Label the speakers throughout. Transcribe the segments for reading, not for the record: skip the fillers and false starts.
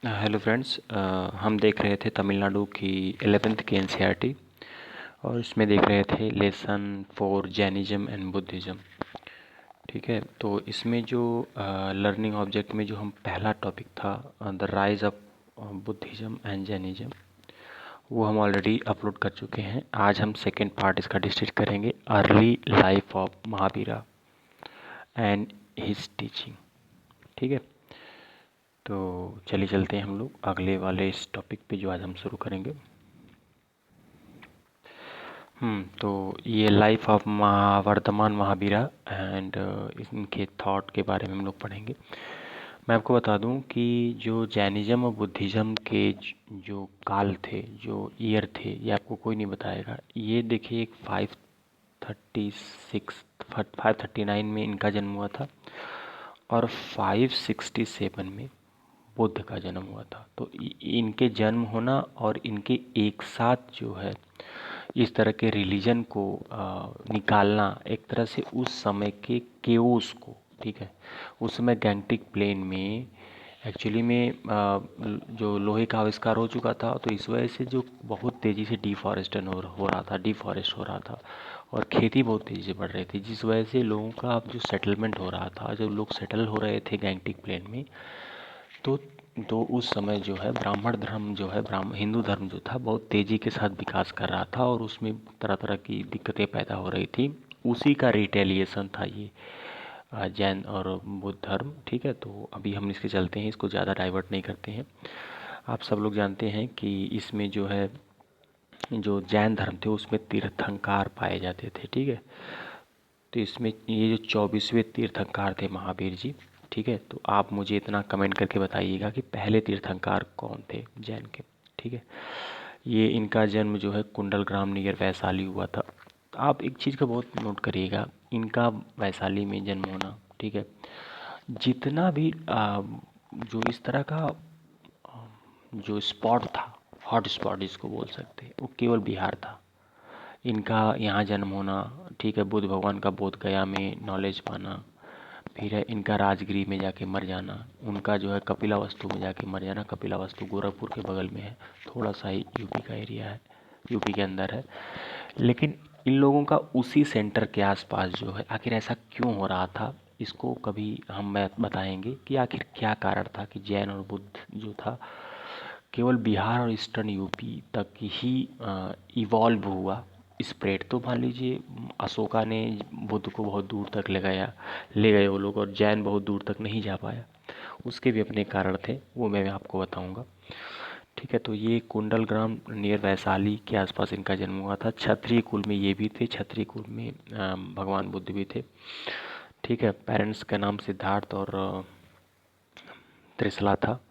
Speaker 1: Hello friends, हम देख रहे थे तमिलनाडु की 11th की एनसीईआरटी और इसमें देख रहे थे लेसन 4 जैनिज़्म एंड बुद्धिज़्म। ठीक है, तो इसमें जो लर्निंग ऑब्जेक्ट में जो हम पहला टॉपिक था the rise of Buddhism and Jainism, वो हम ऑलरेडी अपलोड कर चुके हैं। आज हम सेकेंड पार्ट इसका डिस्कस करेंगे, early life of Mahavira and his teaching. ठीक है, तो चलिए चलते हैं हम लोग अगले वाले इस टॉपिक पे जो आज हम शुरू करेंगे। तो ये लाइफ ऑफ वर्तमान महावीरा एंड इनके थॉट के बारे में हम लोग पढ़ेंगे। मैं आपको बता दूं कि जो जैनिज़्म और बुद्धिज़्म के जो काल थे, जो ईयर थे, ये आपको कोई नहीं बताएगा। ये देखिए, एक 536 539 में इनका जन्म हुआ था और 567 में बुद्ध का जन्म हुआ था। तो इनके जन्म होना और इनके एक साथ जो है इस तरह के रिलीजन को निकालना, एक तरह से उस समय के केओस को, ठीक है, उस समय गैंगटिक प्लेन में एक्चुअली में जो लोहे का आविष्कार हो चुका था, तो इस वजह से जो बहुत तेज़ी से डिफॉरेस्टेशन हो रहा था, डिफॉरेस्ट हो रहा था और खेती बहुत तेज़ी से बढ़ रही थी, जिस वजह से लोगों का जो सेटलमेंट हो रहा था, जब लोग सेटल हो रहे थे गैंगटिक प्लेन में, तो उस समय जो है ब्राह्मण धर्म जो है हिंदू धर्म जो था बहुत तेज़ी के साथ विकास कर रहा था और उसमें तरह तरह की दिक्कतें पैदा हो रही थी। उसी का रिटेलिएशन था ये जैन और बुद्ध धर्म। ठीक है, तो अभी हम इसके चलते हैं, इसको ज़्यादा डाइवर्ट नहीं करते हैं। आप सब लोग जानते हैं कि इसमें जो है जो जैन धर्म थे उसमें तीर्थंकार पाए जाते थे। ठीक है, तो इसमें ये जो 24वें तीर्थंकार थे महावीर जी। ठीक है, तो आप मुझे इतना कमेंट करके बताइएगा कि पहले तीर्थंकार कौन थे जैन के। ठीक है, ये इनका जन्म जो है कुंडलग्राम नियर वैशाली हुआ था। आप एक चीज़ का बहुत नोट करिएगा, इनका वैशाली में जन्म होना। ठीक है, जितना भी जो इस तरह का जो स्पॉट था, हॉट स्पॉट जिसको बोल सकते हैं, वो केवल बिहार था। इनका यहाँ जन्म होना, ठीक है, बुद्ध भगवान का बोध गया में नॉलेज पाना, फिर है इनका राजगृह में जाके मर जाना, उनका जो है कपिलावस्तु में जाके मर जाना। कपिलावस्तु गोरखपुर के बगल में है, थोड़ा सा ही यूपी का एरिया है, यूपी के अंदर है। लेकिन इन लोगों का उसी सेंटर के आसपास जो है, आखिर ऐसा क्यों हो रहा था, इसको कभी हम बताएंगे कि आखिर क्या कारण था कि जैन और बुद्ध जो था केवल बिहार और ईस्टर्न यूपी तक ही इवॉल्व हुआ। स्प्रेड तो मान लीजिए अशोका ने बुद्ध को बहुत दूर तक ले गए वो लोग, और जैन बहुत दूर तक नहीं जा पाया। उसके भी अपने कारण थे, वो मैं आपको बताऊंगा। ठीक है, तो ये कुंडलग्राम नियर वैशाली के आसपास इनका जन्म हुआ था। क्षत्रिय कुल में ये भी थे, क्षत्रिय कुल में भगवान बुद्ध भी थे। ठीक है, पेरेंट्स का नाम सिद्धार्थ और त्रिशला था।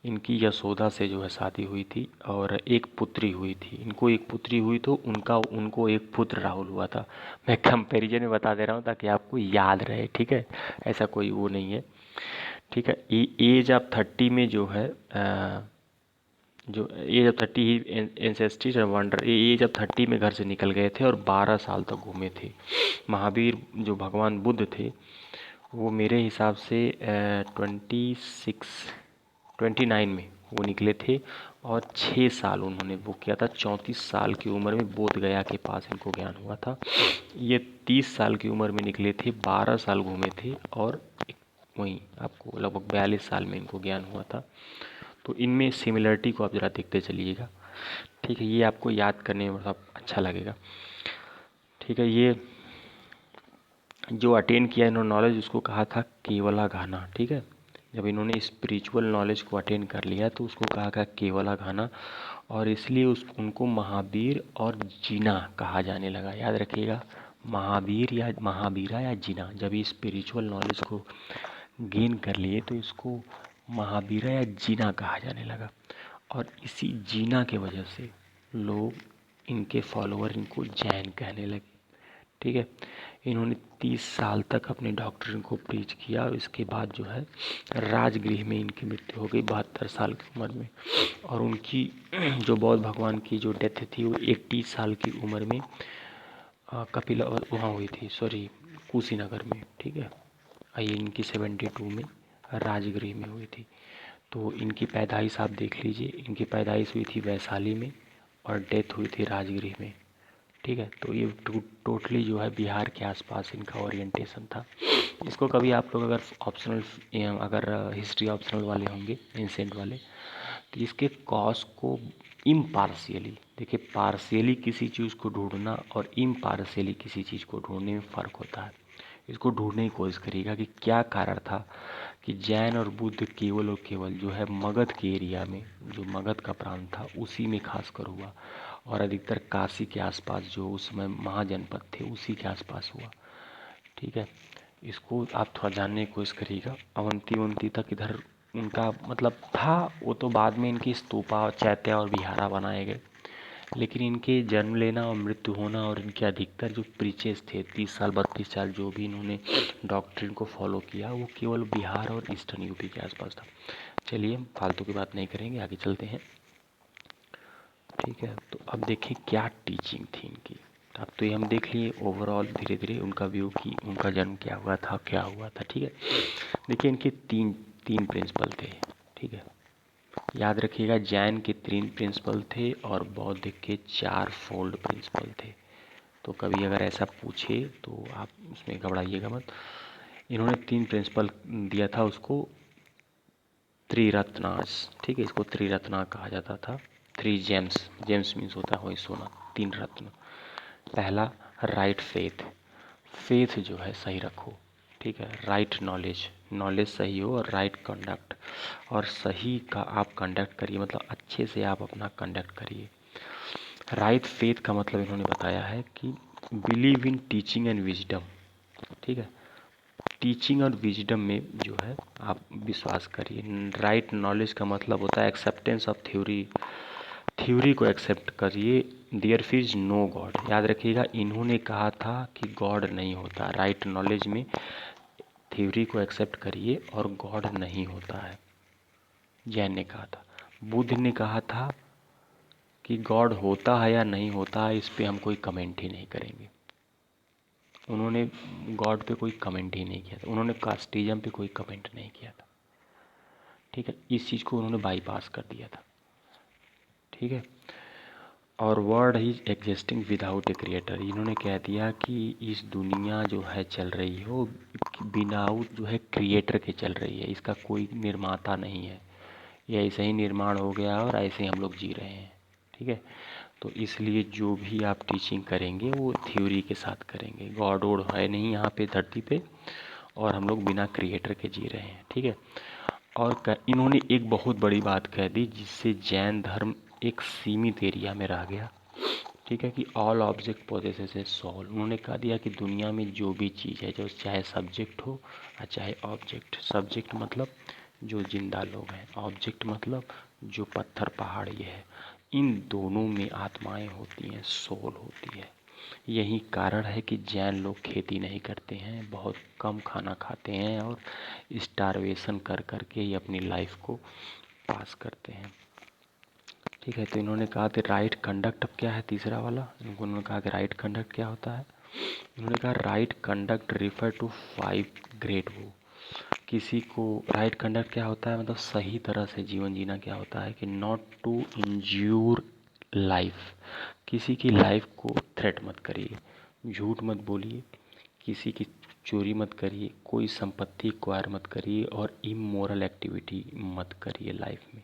Speaker 1: इनकी यशोदा से जो है शादी हुई थी और एक पुत्री हुई थी। इनको एक पुत्री हुई तो उनको एक पुत्र राहुल हुआ था। मैं कंपैरिजन में बता दे रहा हूँ ताकि आपको याद रहे। ठीक है, ऐसा कोई वो नहीं है। ठीक है, एज ऑफ 30 में जो है जो एज ऑफ 30 ही एंसेस्ट्री वंडर, एज ऑफ 30 में घर से निकल गए थे और 12 साल तक घूमे थे। महावीर जो भगवान बुद्ध थे वो मेरे हिसाब से 29 में वो निकले थे और 6 साल उन्होंने वो किया था। 34 साल की उम्र में बोध गया के पास इनको ज्ञान हुआ था। ये 30 साल की उम्र में निकले थे, 12 साल घूमे थे और वहीं आपको लगभग 42 साल में इनको ज्ञान हुआ था। तो इनमें सिमिलरिटी को आप ज़रा देखते चलिएगा। ठीक है, ये आपको याद करने में बहुत अच्छा लगेगा। ठीक है, ये जो अटेन किया इन्होंने नॉलेज, उसको कहा था केवला घाना। ठीक है, जब इन्होंने स्पिरिचुअल नॉलेज को अटेन कर लिया तो उसको कहा गया केवला घाना, और इसलिए उनको महावीर और जीना कहा जाने लगा। याद रखिएगा, महावीर या महावीरा या जीना। जब ये स्पिरिचुअल नॉलेज को गेन कर लिए तो इसको महावीरा या जीना कहा जाने लगा, और इसी जीना के वजह से लोग, इनके फॉलोअर इनको जैन कहने लगे। ठीक है, इन्होंने 30 साल तक अपने डॉक्टरिन को प्रीच किया और इसके बाद जो है राजगृह में इनकी मृत्यु हो गई 72 साल की उम्र में। और उनकी जो बौद्ध भगवान की जो डेथ थी वो 80 साल की उम्र में कपिला वहाँ हुई थी, सॉरी, कुशीनगर में। ठीक है, ये इनकी 72 में राजगृह में हुई थी। तो इनकी पैदाइश आप देख लीजिए, इनकी पैदाइश हुई थी वैशाली में और डेथ हुई थी राजगीर में। ठीक है, तो ये टोटली जो है बिहार के आसपास इनका ओरिएंटेशन था। इसको कभी आप लोग अगर ऑप्शनल, अगर हिस्ट्री ऑप्शनल वाले होंगे, एंसेंट वाले, तो इसके कॉज को इम्पार्शियली देखिए, पार्शियली किसी चीज़ को ढूंढना और इम्पार्शियली किसी चीज़ को ढूंढने में फ़र्क होता है। इसको ढूंढने की कोशिश करिएगा कि क्या कारण था कि जैन और बुद्ध केवल और केवल जो है मगध के एरिया में, जो मगध का प्रांत था उसी में खासकर हुआ, और अधिकतर काशी के आसपास जो उस समय महाजनपद थे उसी के आसपास हुआ। ठीक है, इसको आप थोड़ा जानने की कोशिश करिएगा। अवंती वंती तक इधर उनका मतलब था, वो तो बाद में इनकी स्तूपा, चैत्या और विहारा बनाए गए, लेकिन इनके जन्म लेना और मृत्यु होना और इनके अधिकतर जो प्रीचेस थे, 30 साल 32 साल जो भी इन्होंने डॉक्ट्रिन को फॉलो किया, वो केवल बिहार और ईस्टर्न यूपी के आसपास था। चलिए फालतू की बात नहीं करेंगे, आगे चलते हैं। ठीक है, तो अब देखिए क्या टीचिंग थी इनकी। अब तो ये हम देख लिए ओवरऑल धीरे धीरे उनका व्यू कि उनका जन्म क्या हुआ था, क्या हुआ था। ठीक है, देखिए इनके तीन तीन प्रिंसिपल थे। ठीक है, याद रखिएगा, जैन के 3 प्रिंसिपल थे और बौद्ध के 4 फोल्ड प्रिंसिपल थे। तो कभी अगर ऐसा पूछे तो आप उसमें घबराइएगा मत। इन्होंने 3 प्रिंसिपल दिया था उसको त्रिरत्नास। ठीक है, इसको त्रिरत्ना कहा जाता था। 3 जेम्स, जेम्स मीन्स होता है वही सोना, 3 रत्न। पहला राइट फेथ, फेथ जो है सही रखो। ठीक है, राइट नॉलेज, नॉलेज सही हो, और राइट कंडक्ट, और सही का आप कंडक्ट करिए, मतलब अच्छे से आप अपना कंडक्ट करिए। राइट फेथ का मतलब इन्होंने बताया है कि believe in teaching and wisdom. ठीक है, टीचिंग और विजडम में जो है आप विश्वास करिए। राइट नॉलेज का मतलब होता है एक्सेप्टेंस ऑफ थ्योरी, थ्योरी को एक्सेप्ट करिए। देयर इज नो गॉड, याद रखिएगा इन्होंने कहा था कि गॉड नहीं होता। राइट नॉलेज में थ्योरी को एक्सेप्ट करिए और गॉड नहीं होता है, जैन ने कहा था। बुद्ध ने कहा था कि गॉड होता है या नहीं होता है इस पे हम कोई कमेंट ही नहीं करेंगे। उन्होंने गॉड पे कोई कमेंट ही नहीं किया था, उन्होंने कास्टिज्म पे कोई कमेंट नहीं किया था। ठीक है, इस चीज़ को उन्होंने बाईपास कर दिया था। ठीक है, और word is existing without a creator, इन्होंने कह दिया कि इस दुनिया जो है चल रही हो विदाउट जो है क्रिएटर के चल रही है, इसका कोई निर्माता नहीं है, ये ऐसे ही निर्माण हो गया और ऐसे ही हम लोग जी रहे हैं। ठीक है, तो इसलिए जो भी आप टीचिंग करेंगे वो थ्योरी के साथ करेंगे। गॉड वॉड है नहीं यहाँ पे धरती पे, और हम लोग बिना क्रिएटर के जी रहे हैं। ठीक है, और इन्होंने एक बहुत बड़ी बात कह दी जिससे जैन धर्म एक सीमित एरिया में रह गया। ठीक है, कि all object possesses a soul, उन्होंने कह दिया कि दुनिया में जो भी चीज़ है, जो चाहे सब्जेक्ट हो या चाहे ऑब्जेक्ट। सब्जेक्ट मतलब जो जिंदा लोग हैं, ऑब्जेक्ट मतलब जो पत्थर पहाड़ ये है, इन दोनों में आत्माएं होती हैं, सोल होती है। यही कारण है कि जैन लोग खेती नहीं करते हैं, बहुत कम खाना खाते हैं और स्टारवेशन कर कर के ही अपनी लाइफ को पास करते हैं। ठीक है, तो इन्होंने कहा कि राइट कंडक्ट, अब क्या है तीसरा वाला, उन्होंने कहा कि राइट कंडक्ट क्या होता है। उन्होंने कहा right conduct refer to 5 great vow, किसी को राइट कंडक्ट क्या होता है, मतलब सही तरह से जीवन जीना क्या होता है कि नॉट टू इंज्यूर लाइफ, किसी की लाइफ को थ्रेट मत करिए, झूठ मत बोलिए, किसी की चोरी मत करिए, कोई संपत्ति एक्वायर मत करिए, और इमोरल एक्टिविटी मत करिए लाइफ में।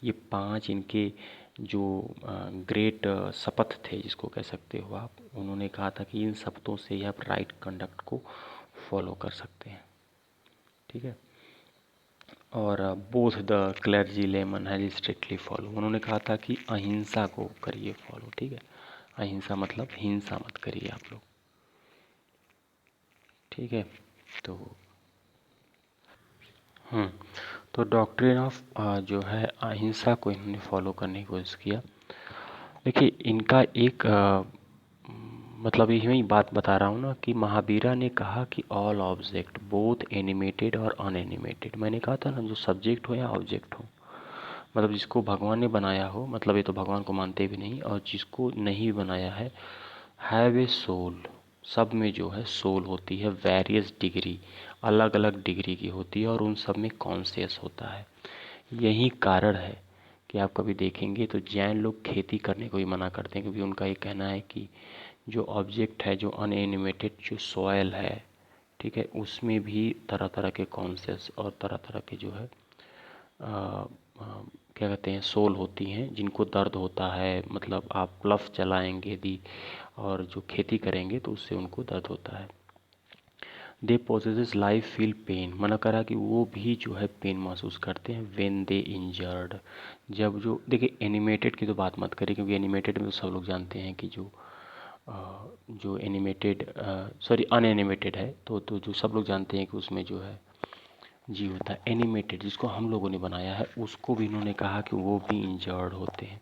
Speaker 1: ये 5 इनके जो ग्रेट शपथ थे जिसको कह सकते हो आप, उन्होंने कहा था कि इन शपथों से ही आप राइट कंडक्ट को फॉलो कर सकते हैं। ठीक है, और बोथ द क्लर्जी लेमन है स्ट्रिक्टली फॉलो, उन्होंने कहा था कि अहिंसा को करिए फॉलो। ठीक है, अहिंसा मतलब हिंसा मत करिए आप लोग। ठीक है, तो तो डॉक्ट्रिन ऑफ जो है अहिंसा को इन्होंने फॉलो करने की कोशिश किया। देखिए इनका एक मतलब यही मैं बात बता रहा हूँ ना कि महावीरा ने कहा कि ऑल ऑब्जेक्ट बोथ एनिमेटेड और अनएनिमेटेड, मैंने कहा था ना जो सब्जेक्ट हो या ऑब्जेक्ट हो, मतलब जिसको भगवान ने बनाया हो, मतलब ये तो भगवान को मानते भी नहीं, और जिसको नहीं बनाया है, हैव ए सोल, सब में जो है सोल होती है, वेरियस डिग्री, अलग अलग डिग्री की होती है, और उन सब में कॉन्शियस होता है। यही कारण है कि आप कभी देखेंगे तो जैन लोग खेती करने को ही मना करते हैं, क्योंकि उनका ये कहना है कि जो ऑब्जेक्ट है, जो अनएनिमेटेड जो सॉयल है, ठीक है, उसमें भी तरह तरह के कॉन्सेप्ट्स और तरह तरह के जो है क्या कहते हैं, सोल होती हैं, जिनको दर्द होता है। मतलब आप प्लफ चलाएंगे यदि और जो खेती करेंगे तो उससे उनको दर्द होता है। दे पोजेसेस लाइफ फील पेन, मना करा कि वो भी जो है पेन महसूस करते हैं व्हेन दे इंजर्ड। जब जो देखिए एनिमेटेड की तो बात मत करिए, क्योंकि एनिमेटेड में तो सब लोग जानते हैं कि जो एनिमेटेड सॉरी अनएनिमेटेड है तो जो सब लोग जानते हैं कि उसमें जो है जी होता है। एनिमेटेड जिसको हम लोगों ने बनाया है उसको भी इन्होंने कहा कि वो भी इंजर्ड होते हैं।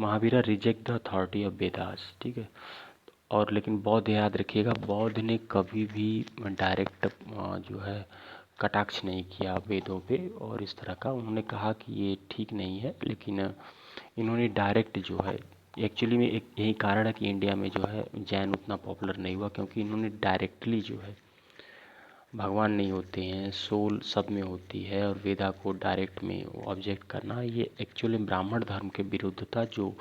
Speaker 1: Mahavira reject the authority of Vedas, ठीक है। और लेकिन बौद्ध याद रखिएगा, बौद्ध ने कभी भी डायरेक्ट जो है कटाक्ष नहीं किया वेदों पे और इस तरह का। उन्होंने कहा कि ये ठीक नहीं है, लेकिन इन्होंने डायरेक्ट जो है एक्चुअली में एक यही कारण है कि इंडिया में जो है जैन उतना पॉपुलर नहीं हुआ, क्योंकि इन्होंने डायरेक्टली जो है भगवान नहीं होते हैं, सोल सब में होती है, और वेदा को डायरेक्ट में ऑब्जेक्ट करना ये एक्चुअली ब्राह्मण धर्म के विरुद्ध था, जो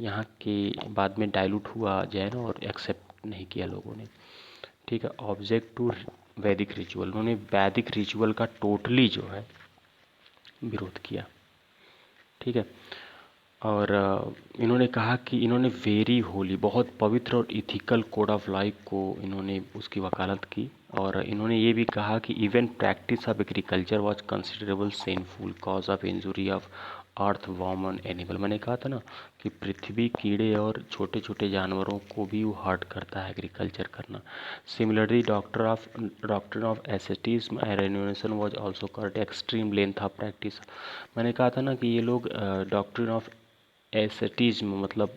Speaker 1: यहाँ के बाद में डाइल्यूट हुआ जैन और एक्सेप्ट नहीं किया लोगों ने, ठीक है। ऑब्जेक्ट टू वैदिक रिचुअल, उन्होंने वैदिक रिचुअल का टोटली जो है विरोध किया, ठीक है। और इन्होंने कहा कि इन्होंने वेरी होली, बहुत पवित्र और इथिकल कोड ऑफ लाइफ को इन्होंने उसकी वकालत की। और इन्होंने ये भी कहा कि even practice of agriculture was considerable sinful cause of injury of earthworm and animal. मैंने कहा था ना कि पृथ्वी कीड़े और छोटे छोटे जानवरों को भी वो हर्ट करता है एग्रीकल्चर करना। Similarly doctor of asceticism and renunciation was also called extreme length of practice. मैंने कहा था ना कि ये लोग डॉक्ट्रिन ऑफ एसेटिज्म मतलब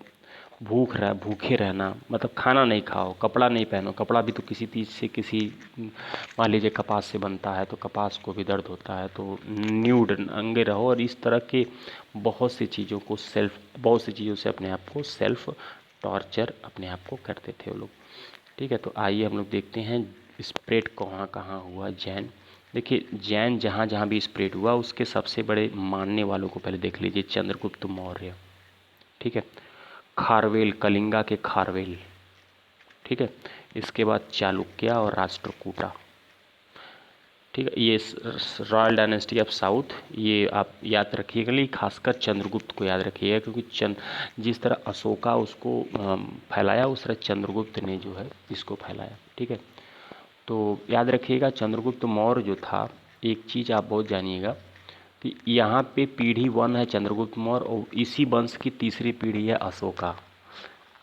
Speaker 1: भूखे रहना, मतलब खाना नहीं खाओ, कपड़ा नहीं पहनो। कपड़ा भी तो किसी चीज़ से मान लीजिए कपास से बनता है, तो कपास को भी दर्द होता है, तो न्यूड अंगे रहो। और इस तरह के बहुत सी चीज़ों से अपने आप को सेल्फ टॉर्चर अपने आप को करते थे वो लोग, ठीक है। तो आइए हम लोग देखते हैं स्प्रेड कहाँ कहाँ हुआ जैन। देखिए जैन जहाँ जहाँ भी स्प्रेड हुआ उसके सबसे बड़े मानने वालों को पहले देख लीजिए। चंद्रगुप्त मौर्य, ठीक है। खारवेल, कलिंगा के खारवेल, ठीक है। इसके बाद चालुक्य और राष्ट्रकूटा, ठीक है। ये रॉयल डायनेस्टी ऑफ साउथ, ये आप याद रखिएगा, लेकिन खासकर चंद्रगुप्त को याद रखिएगा, क्योंकि जिस तरह अशोका उसको फैलाया, उस तरह चंद्रगुप्त ने जो है इसको फैलाया, ठीक है। तो याद रखिएगा चंद्रगुप्त मौर्य जो था, एक चीज़ आप बहुत जानिएगा कि यहाँ पे पीढ़ी 1 है चंद्रगुप्त मौर्य, और इसी वंश की तीसरी पीढ़ी है अशोका,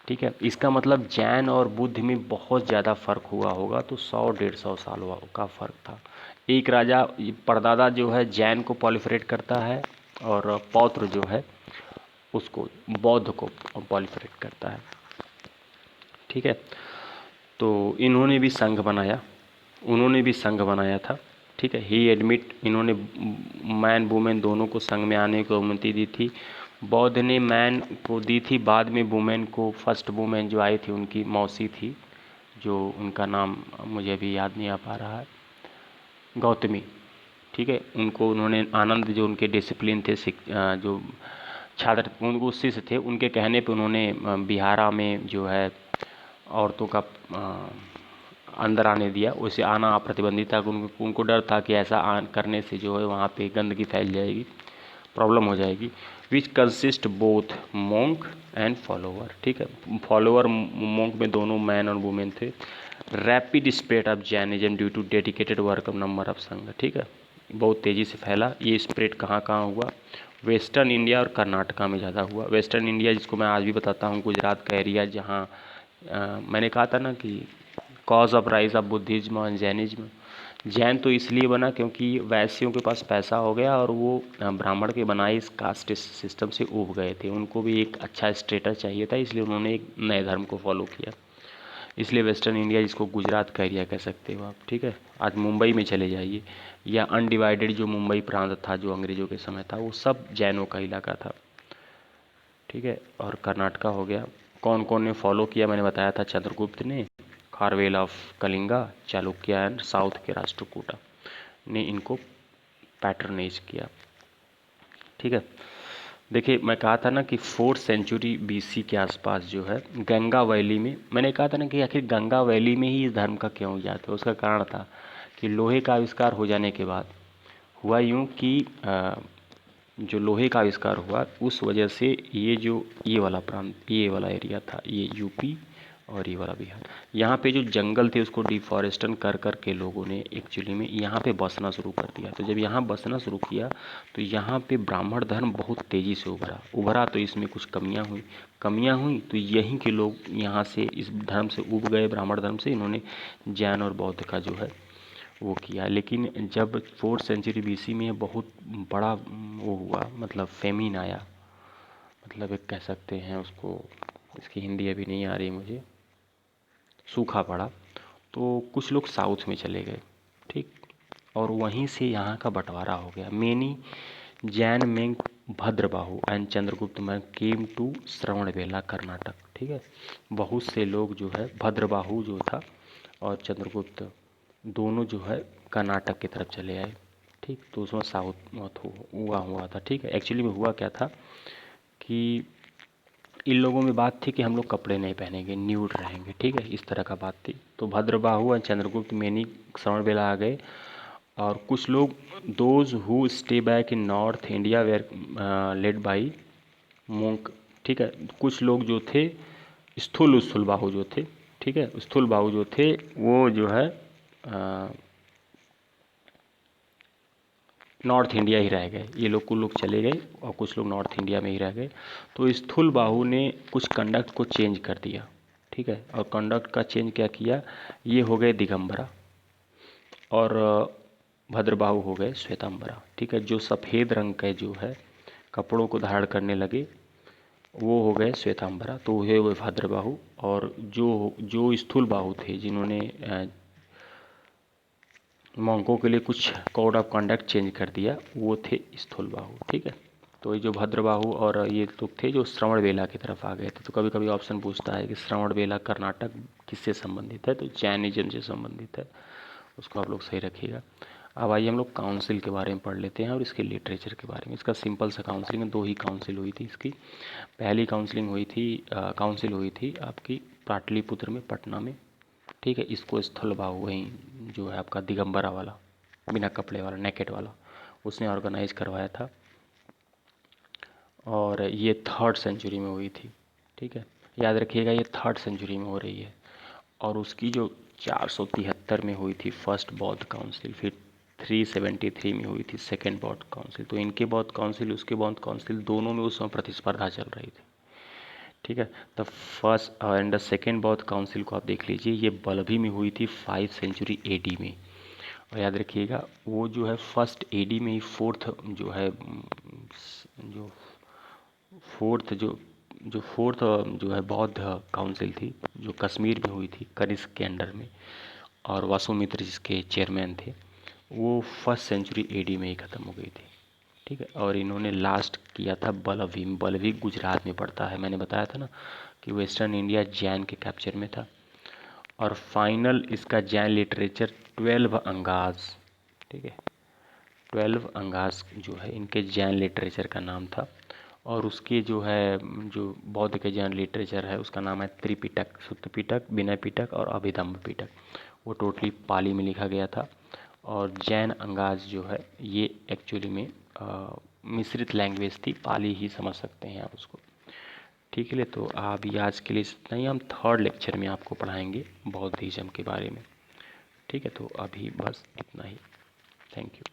Speaker 1: ठीक है। इसका मतलब जैन और बुद्ध में बहुत ज़्यादा फर्क हुआ होगा, तो 100-150 साल का फर्क था। एक राजा परदादा जो है जैन को पॉलिफरेट करता है, और पौत्र जो है उसको बौद्ध को पॉलिफरेट करता है, ठीक है। तो उन्होंने भी संघ बनाया था, ठीक है। ही एडमिट, इन्होंने मैन वुमेन दोनों को संघ में आने की अनुमति दी थी। बौद्ध ने मैन को दी थी, बाद में वुमेन को, फर्स्ट वुमेन जो आई थी उनकी मौसी थी, जो उनका नाम मुझे अभी याद नहीं आ पा रहा है, गौतमी, ठीक है। उनको उन्होंने आनंद जो उनके डिसिप्लिन थे, जो छात्र उनको शिष्य थे, उनके कहने पे उन्होंने बिहारा में जो है औरतों का अंदर आने दिया। उसे आना प्रतिबंधित था, उनको डर था कि ऐसा करने से जो है वहाँ पे गंदगी फैल जाएगी, प्रॉब्लम हो जाएगी। Which consist both monk and follower, ठीक है। फॉलोवर मोंक में दोनों मैन और वुमेन थे। Rapid spread of Jainism due to dedicated work of number of Sangh, ठीक है। बहुत तेज़ी से फैला। ये स्प्रेड कहाँ कहाँ हुआ? वेस्टर्न इंडिया और कर्नाटका में ज़्यादा हुआ। वेस्टर्न इंडिया जिसको मैं आज भी बताता हूँ, गुजरात का एरिया, जहाँ मैंने कहा था ना कि cause of rise of Buddhism और जैनिज्म। जैन तो इसलिए बना क्योंकि वैश्यों के पास पैसा हो गया और वो ब्राह्मण के बनाए इस कास्ट सिस्टम से ऊब गए थे। उनको भी एक अच्छा स्टेटस चाहिए था, इसलिए उन्होंने एक नए धर्म को फॉलो किया। इसलिए वेस्टर्न इंडिया, जिसको गुजरात का एरिया कह सकते हो आप, ठीक है। आज मुंबई में चले जाइए, या अनडिवाइडेड जो मुंबई प्रांत था जो अंग्रेजों के समय था, वो सब जैनों का इलाका था, ठीक है। और कर्नाटका हो गया। कौन कौन ने फॉलो किया मैंने बताया था, चंद्रगुप्त ने, Kharavela of Kalinga, Chalukya and south के राष्ट्रकूटा ने इनको पैटर्नेज किया। ठीक है। देखिए, मैं कहा था ना कि 4th सेंचुरी बीसी के आसपास जो है गंगा वैली में, मैंने कहा था ना कि आखिर गंगा वैली में ही इस धर्म का क्यों इजाद है। उसका कारण था कि लोहे का आविष्कार हो जाने के बाद हुआ यूँ कि जो लोहे का आविष्कार हुआ उस वजह से ये वाला प्रांत, ये वाला एरिया था, ये यूपी और ये वाला बिहार, यहाँ पे जो जंगल थे उसको डिफॉरेस्टेशन कर कर के लोगों ने एक्चुअली में यहाँ पे बसना शुरू कर दिया। तो जब यहाँ बसना शुरू किया तो यहाँ पे ब्राह्मण धर्म बहुत तेज़ी से उभरा तो इसमें कुछ कमियाँ हुई तो यहीं के लोग यहाँ से इस धर्म से उब गए, ब्राह्मण धर्म से। इन्होंने जैन और बौद्ध का जो है वो किया। लेकिन जब 4th सेंचुरी बीसी में बहुत बड़ा वो हुआ, मतलब फेमिन आया, मतलब एक कह सकते हैं उसको, इसकी हिंदी अभी नहीं आ रही मुझे, सूखा पड़ा, तो कुछ लोग साउथ में चले गए, ठीक, और वहीं से यहाँ का बंटवारा हो गया। मेनी जैन मेंग Bhadrabahu and Chandragupta Maurya came to Shravanabela Karnataka, ठीक है। बहुत से लोग जो है, भद्रबाहु जो था और चंद्रगुप्त दोनों जो है कर्नाटक की तरफ चले आए, ठीक। तो उसमें साउथ मौत हुआ था, ठीक है। एक्चुअली में हुआ क्या था कि इन लोगों में बात थी कि हम लोग कपड़े नहीं पहनेंगे, न्यूड रहेंगे, ठीक है, इस तरह का बात थी। तो भद्रबाहु और चंद्रगुप्त मेनी श्रवणबेला आ गए और कुछ लोग those who stay back in North India were led by monk, ठीक है। कुछ लोग जो थे स्थूल बाहु जो थे, ठीक है, स्थूल बाहु जो थे वो जो है नॉर्थ इंडिया ही रह गए। ये लोग कुछ लोग चले गए और कुछ लोग नॉर्थ इंडिया में ही रह गए। तो स्थूल बाहु ने कुछ कंडक्ट को चेंज कर दिया, ठीक है। और कंडक्ट का चेंज क्या किया, ये हो गए दिगंबरा और भद्रबाहु हो गए श्वेतांबरा, ठीक है। जो सफ़ेद रंग के जो है कपड़ों को धारण करने लगे वो हो गए श्वेतांबरा, तो हुए हुए भद्रबाहु। और जो जो स्थूल बाहु थे जिन्होंने मंकों के लिए कुछ कोड ऑफ कंडक्ट चेंज कर दिया, वो थे स्थूलबाहु, ठीक है। तो ये जो भद्रबाहु और ये लोग थे जो श्रवणबेला की तरफ आ गए थे। तो कभी कभी ऑप्शन पूछता है कि श्रवणबेला कर्नाटक किससे संबंधित है, तो जैनिज्म से संबंधित है, उसको आप लोग सही रखिएगा। अब आइए हम लोग काउंसिल के बारे में पढ़ लेते हैं और इसके लिटरेचर के बारे में। इसका सिंपल सा काउंसिलिंग, 2 ही काउंसिल हुई थी इसकी। पहली काउंसिल हुई थी आपकी पाटलिपुत्र में, पटना में, ठीक है। इसको स्थूलबाहु, वहीं जो है आपका दिगंबरा वाला, बिना कपड़े वाला, नेकेट वाला, उसने ऑर्गेनाइज करवाया था। और ये 3rd सेंचुरी में हुई थी, ठीक है। याद रखिएगा ये 3rd सेंचुरी में हो रही है। और उसकी जो 473 में हुई थी फर्स्ट बौद्ध काउंसिल, फिर 373 में हुई थी सेकेंड बौद्ध काउंसिल। तो इनके बौद्ध काउंसिल, उसके बौद्ध काउंसिल, दोनों में उस समय प्रतिस्पर्धा चल रही थी, ठीक है। The first and the second बौद्ध काउंसिल को आप देख लीजिए, ये बल्भी में हुई थी 5th सेंचुरी एडी में। और याद रखिएगा वो जो है फर्स्ट एडी में ही फोर्थ जो है जो फोर्थ जो जो फोर्थ जो है बौद्ध काउंसिल थी, जो कश्मीर में हुई थी कनिष्क के अंडर में, और वासुमित्र जिसके चेयरमैन थे, वो 1st सेंचुरी एडी में ही ख़त्म हो गई थी, ठीक है। और इन्होंने लास्ट किया था बल्भी में। बल्भी गुजरात में पड़ता है, मैंने बताया था ना कि वेस्टर्न इंडिया जैन के कैप्चर में था। और फाइनल इसका जैन लिटरेचर 12 अंगाज, ठीक है, 12 अंगाज जो है इनके जैन लिटरेचर का नाम था। और उसके जो है जो बौद्ध के जैन लिटरेचर है उसका नाम है त्रिपिटक, सुत्त पिटक, विनय पिटक और अभिधम्म पिटक। वो टोटली पाली में लिखा गया था। और जैन अंगाज जो है ये एक्चुअली में मिश्रित लैंग्वेज थी, पाली ही समझ सकते हैं आप उसको, ठीक है। तो अभी आज के लिए इतना ही। हम 3rd लेक्चर में आपको पढ़ाएंगे बौद्धिज्म के बारे में, ठीक है। तो अभी बस इतना ही। Thank you.